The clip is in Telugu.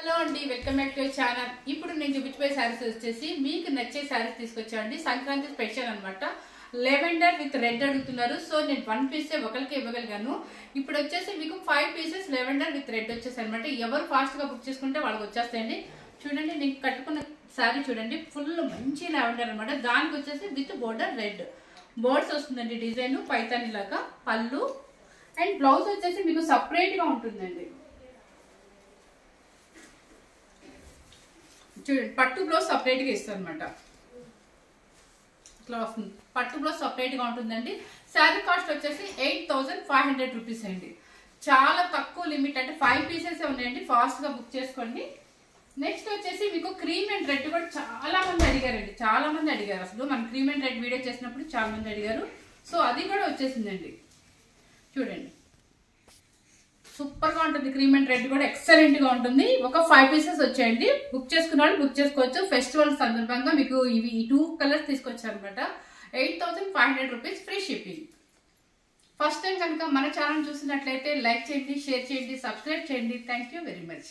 హలో అండి, వెల్కమ్ బ్యాక్ టు ఛానల్. ఇప్పుడు నేను చూపించబోయే శారీస్ వచ్చేసి మీకు నచ్చే శారీస్ తీసుకొచ్చానండి. సంక్రాంతి స్పెషల్ అనమాట. లెవెండర్ విత్ రెడ్ అడుగుతున్నారు. సో నేను 1 పీసే ఒకరికి ఇవ్వగలిగాను. ఇప్పుడు వచ్చేసి మీకు 5 పీసెస్ లెవెండర్ విత్ రెడ్ వచ్చేసి అనమాట. ఎవరు ఫాస్ట్ గా బుక్ చేసుకుంటే వాళ్ళకి వచ్చేస్తాయండి. చూడండి, నేను కట్టుకున్న శారీ చూడండి, ఫుల్ మంచి లెవెండర్ అనమాట. దానికి వచ్చేసి విత్ బోర్డర్ రెడ్ బోర్డ్స్ వస్తుందండి. డిజైన్ పైతాని లాగా పళ్ళు అండ్ బ్లౌజ్ వచ్చేసి మీకు సపరేట్ గా ఉంటుందండి. చూడండి, పట్టు బ్లౌజ్ సపరేట్ గా ఇస్తారు అనమాట. ఇట్లా వస్తుంది, పట్టు బ్లౌజ్ సపరేట్ గా ఉంటుందండి. శారీ కాస్ట్ వచ్చేసి 8500 రూపీస్ అండి. చాలా తక్కువ లిమిట్, అంటే 5 పీసెస్ ఉన్నాయండి. ఫాస్ట్ గా బుక్ చేసుకోండి. నెక్స్ట్ వచ్చేసి మీకు క్రీమ్ అండ్ రెడ్ కూడా చాలా మంది అడిగారండి. చాలా మంది అడిగారు. అసలు మనం క్రీమ్ అండ్ రెడ్ వీడియో చేసినప్పుడు చాలా మంది అడిగారు. సో అది కూడా వచ్చేసిందండి. చూడండి, సూపర్ గా ఉంటుంది. క్రీమ్ అండ్ రెడ్ కూడా ఎక్సలెంట్ గా ఉంటుంది. ఒక 5 పీసెస్ వచ్చాయండి. బుక్ చేసుకున్న వాళ్ళు బుక్ చేసుకోవచ్చు. ఫెస్టివల్ సందర్భంగా మీకు ఇవి 2 కలర్స్ తీసుకొచ్చారు అనమాట. 8500 rupees, free shipping. First time కనుక మన ఛానల్ చూసినట్లయితే లైక్ చేయండి, షేర్ చేయండి, సబ్స్క్రైబ్ చేయండి. Thank you very much.